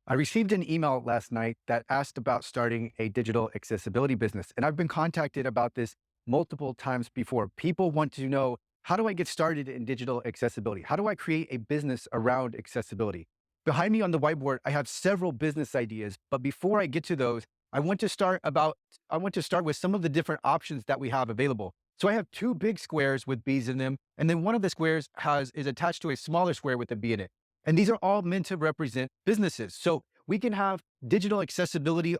I received an email last night that asked about starting a digital accessibility business. And I've been contacted about this multiple times before. People want to know, how do I get started in digital accessibility? How do I create a business around accessibility? Behind me on the whiteboard, I have several business ideas, but before I get to those, I want to start with some of the different options that we have available. So I have two big squares with B's in them, and then one of the squares is attached to a smaller square with a B in it. And these are all meant to represent businesses. So we can have a digital accessibility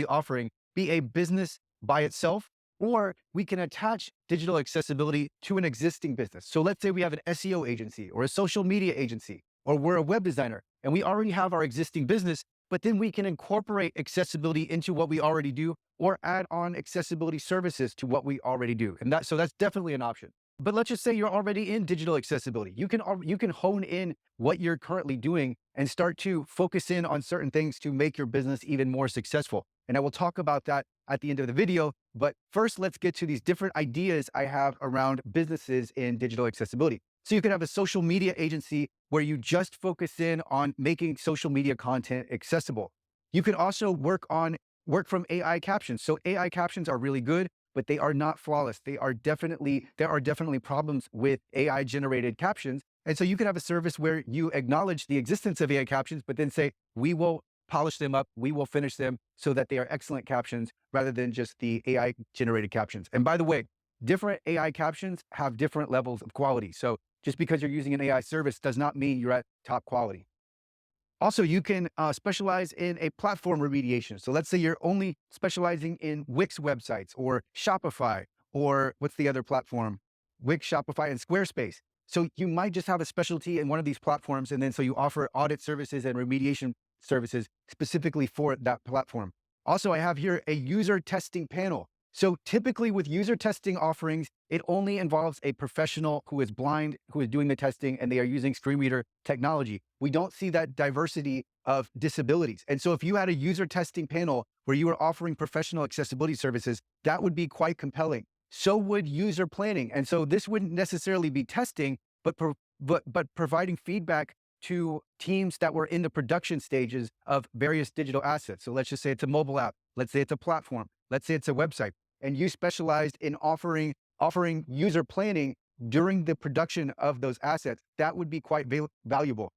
offering be a business by itself, or we can attach digital accessibility to an existing business. So let's say we have an SEO agency or a social media agency, or we're a web designer and we already have our existing business, but then we can incorporate accessibility into what we already do or add on accessibility services to what we already do. So that's definitely an option. But let's just say you're already in digital accessibility. You can hone in what you're currently doing and start to focus in on certain things to make your business even more successful. And I will talk about that at the end of the video. But first, let's get to these different ideas I have around businesses in digital accessibility. So you could have a social media agency where you just focus in on making social media content accessible. You can also work from AI captions. So AI captions are really good, but they are not flawless. There are definitely problems with AI generated captions. And so you could have a service where you acknowledge the existence of AI captions, but then say, we will polish them up, we will finish them so that they are excellent captions rather than just the AI generated captions. And by the way, different AI captions have different levels of quality. So just because you're using an AI service does not mean you're at top quality. Also, you can specialize in a platform remediation. So let's say you're only specializing in Wix websites or Shopify, or what's the other platform? Wix, Shopify, and Squarespace. So you might just have a specialty in one of these platforms. And then so you offer audit services and remediation services specifically for that platform. Also, I have here a user testing panel. So typically with user testing offerings, it only involves a professional who is blind, who is doing the testing, and they are using screen reader technology. We don't see that diversity of disabilities. And so if you had a user testing panel where you were offering professional accessibility services, that would be quite compelling. So would user planning. And so this wouldn't necessarily be testing, but providing feedback to teams that were in the production stages of various digital assets. So let's just say it's a mobile app. Let's say it's a platform. Let's say it's a website, and you specialized in offering user planning during the production of those assets. That would be quite valuable.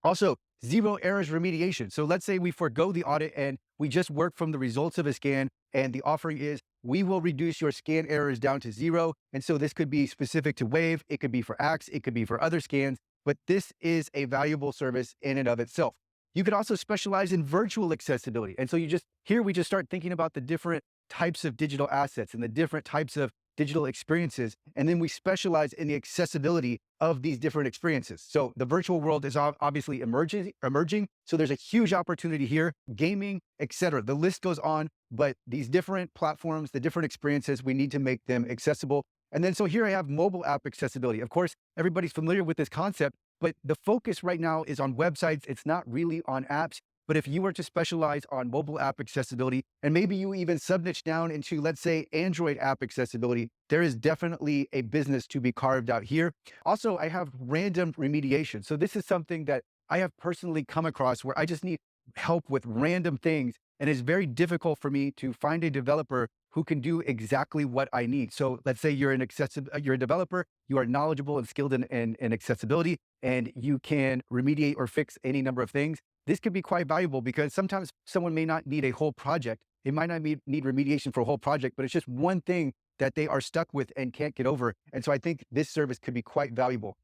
Also, zero errors remediation. So let's say we forego the audit and we just work from the results of a scan, and the offering is, we will reduce your scan errors down to zero. And so this could be specific to Wave, it could be for Axe, it could be for other scans, but this is a valuable service in and of itself. You could also specialize in virtual accessibility. And so we just start thinking about the different types of digital assets and the different types of digital experiences. And then we specialize in the accessibility of these different experiences. So the virtual world is obviously emerging. So there's a huge opportunity here, gaming, etc. The list goes on, but these different platforms, the different experiences, we need to make them accessible. And then, so here I have mobile app accessibility. Of course, everybody's familiar with this concept, but the focus right now is on websites. It's not really on apps. But if you were to specialize on mobile app accessibility, and maybe you even sub-niche down into, let's say, Android app accessibility, there is definitely a business to be carved out here. Also, I have random remediation. So this is something that I have personally come across where I just need help with random things. And it's very difficult for me to find a developer who can do exactly what I need. So let's say you're a developer, you are knowledgeable and skilled in accessibility, and you can remediate or fix any number of things. This could be quite valuable because sometimes someone may not need a whole project. They might not need remediation for a whole project, but it's just one thing that they are stuck with and can't get over. And so I think this service could be quite valuable.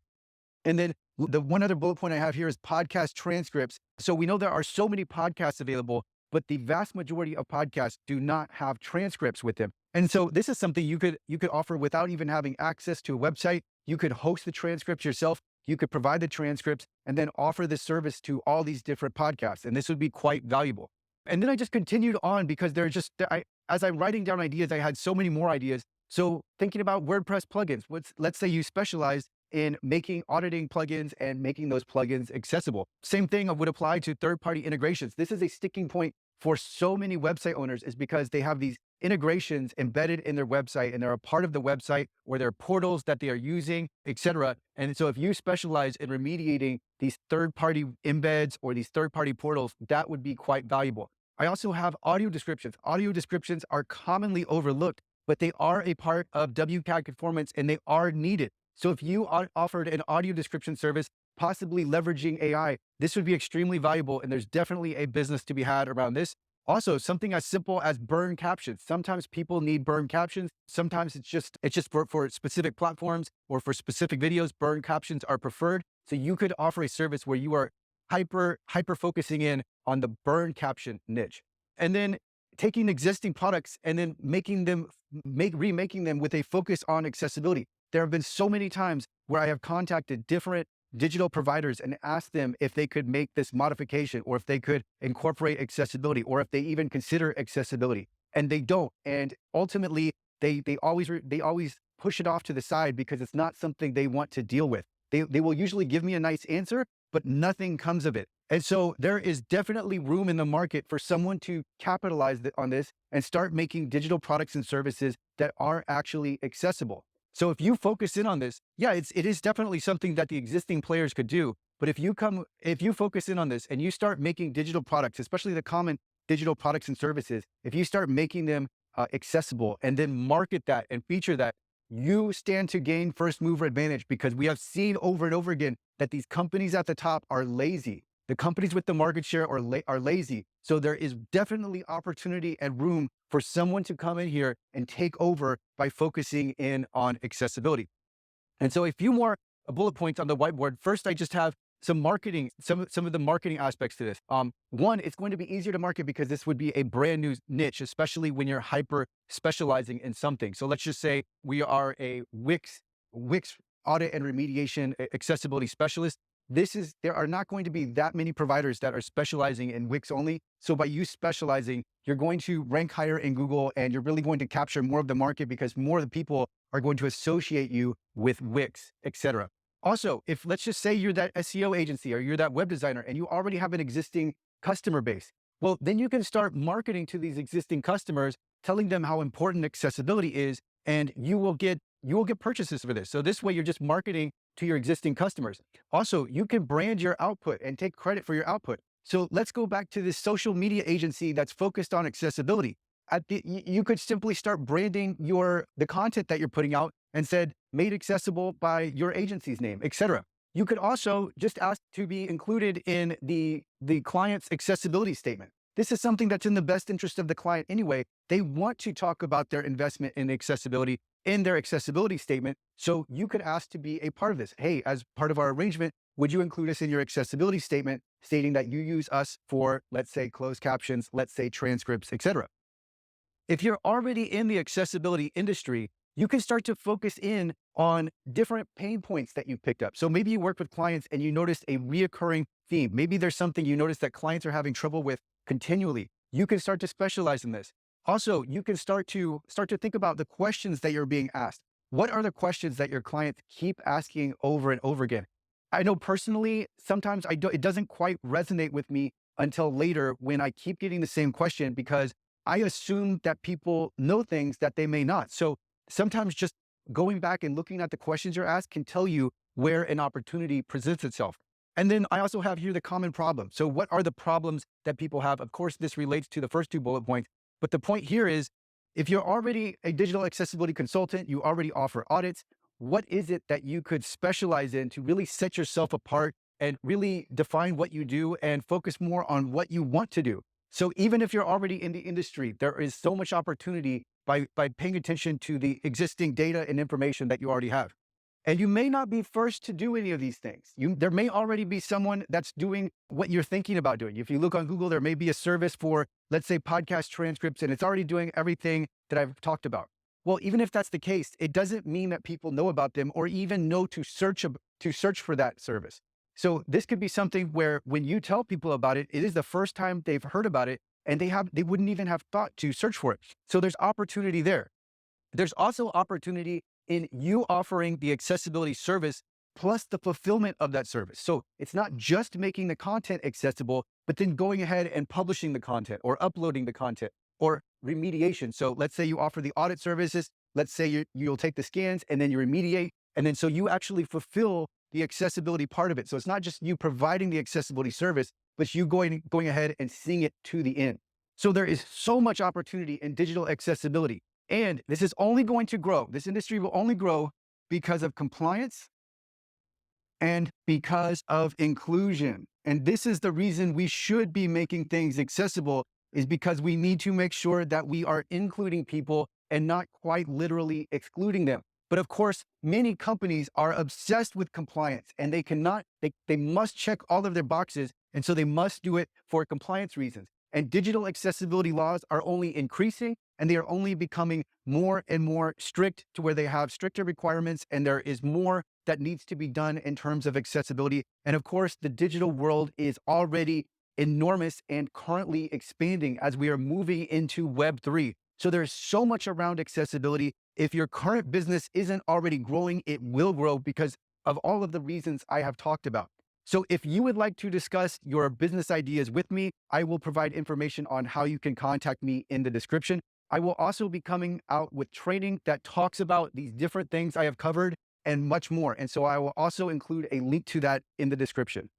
And then the one other bullet point I have here is podcast transcripts. So we know there are so many podcasts available, but the vast majority of podcasts do not have transcripts with them. And so this is something you could offer without even having access to a website. You could host the transcripts yourself. You could provide the transcripts and then offer the service to all these different podcasts. And this would be quite valuable. And then I just continued on because as I'm writing down ideas, I had so many more ideas. So thinking about WordPress plugins, let's say you specialize in making auditing plugins and making those plugins accessible. Same thing would apply to third-party integrations. This is a sticking point for so many website owners is because they have these integrations embedded in their website and they're a part of the website or their portals that they are using, etc. And so if you specialize in remediating these third-party embeds or these third-party portals, that would be quite valuable. I also have audio descriptions. Audio descriptions are commonly overlooked, but they are a part of WCAG conformance and they are needed. So if you offered an audio description service, possibly leveraging AI, this would be extremely valuable. And there's definitely a business to be had around this. Also, something as simple as burn captions. Sometimes people need burn captions. Sometimes it's just for specific platforms or for specific videos, burn captions are preferred. So you could offer a service where you are hyper focusing in on the burn caption niche. And then taking existing products and then remaking them with a focus on accessibility. There have been so many times where I have contacted different digital providers and asked them if they could make this modification or if they could incorporate accessibility or if they even consider accessibility, and they don't. And ultimately they always push it off to the side because it's not something they want to deal with. They will usually give me a nice answer, but nothing comes of it. And so there is definitely room in the market for someone to capitalize on this and start making digital products and services that are actually accessible. So if you focus in on this, yeah, it is definitely something that the existing players could do. But if you focus in on this and you start making digital products, especially the common digital products and services, if you start making them accessible and then market that and feature that, you stand to gain first mover advantage, because we have seen over and over again that these companies at the top are lazy. The companies with the market share are lazy. So there is definitely opportunity and room for someone to come in here and take over by focusing in on accessibility. And so a few more bullet points on the whiteboard. First, I just have some marketing, some of the marketing aspects to this. One, it's going to be easier to market because this would be a brand new niche, especially when you're hyper specializing in something. So let's just say we are a Wix audit and remediation accessibility specialist. There are not going to be that many providers that are specializing in Wix only. So by you specializing, you're going to rank higher in Google and you're really going to capture more of the market because more of the people are going to associate you with Wix, etc. Also, if let's just say you're that SEO agency or you're that web designer and you already have an existing customer base, well, then you can start marketing to these existing customers, telling them how important accessibility is, and you will get purchases for this. So this way you're just marketing to your existing customers. Also, you can brand your output and take credit for your output. So let's go back to this social media agency that's focused on accessibility. You could simply start branding the content that you're putting out and said, made accessible by your agency's name, etc. You could also just ask to be included in the client's accessibility statement. This is something that's in the best interest of the client anyway. They want to talk about their investment in accessibility in their accessibility statement. So you could ask to be a part of this. Hey, as part of our arrangement, would you include us in your accessibility statement stating that you use us for, let's say, closed captions, let's say transcripts, etc. If you're already in the accessibility industry, you can start to focus in on different pain points that you've picked up. So maybe you work with clients and you noticed a reoccurring theme. Maybe there's something you notice that clients are having trouble with continually. You can start to specialize in this. Also, you can start to think about the questions that you're being asked. What are the questions that your clients keep asking over and over again? I know personally, sometimes it doesn't quite resonate with me until later when I keep getting the same question because I assume that people know things that they may not. So sometimes just going back and looking at the questions you're asked can tell you where an opportunity presents itself. And then I also have here the common problems. So what are the problems that people have? Of course, this relates to the first two bullet points. But the point here is, if you're already a digital accessibility consultant, you already offer audits, what is it that you could specialize in to really set yourself apart and really define what you do and focus more on what you want to do? So even if you're already in the industry, there is so much opportunity by paying attention to the existing data and information that you already have. And you may not be first to do any of these things. There may already be someone that's doing what you're thinking about doing. If you look on Google, there may be a service for, let's say, podcast transcripts, and it's already doing everything that I've talked about. Well, even if that's the case, it doesn't mean that people know about them or even know to search for that service. So this could be something where when you tell people about it, it is the first time they've heard about it, and they wouldn't even have thought to search for it. So there's opportunity there. There's also opportunity in you offering the accessibility service plus the fulfillment of that service. So it's not just making the content accessible, but then going ahead and publishing the content or uploading the content or remediation. So let's say you offer the audit services. Let's say you'll take the scans and then you remediate. And then so you actually fulfill the accessibility part of it. So it's not just you providing the accessibility service, but you going ahead and seeing it to the end. So there is so much opportunity in digital accessibility. And this is only going to grow. This industry will only grow because of compliance and because of inclusion. And this is the reason we should be making things accessible, is because we need to make sure that we are including people and not quite literally excluding them. But of course, many companies are obsessed with compliance and they must check all of their boxes. And so they must do it for compliance reasons. And digital accessibility laws are only increasing, and they are only becoming more and more strict, to where they have stricter requirements and there is more that needs to be done in terms of accessibility. And of course, the digital world is already enormous and currently expanding as we are moving into Web3. So there's so much around accessibility. If your current business isn't already growing, it will grow because of all of the reasons I have talked about. So if you would like to discuss your business ideas with me, I will provide information on how you can contact me in the description. I will also be coming out with training that talks about these different things I have covered and much more. And so I will also include a link to that in the description.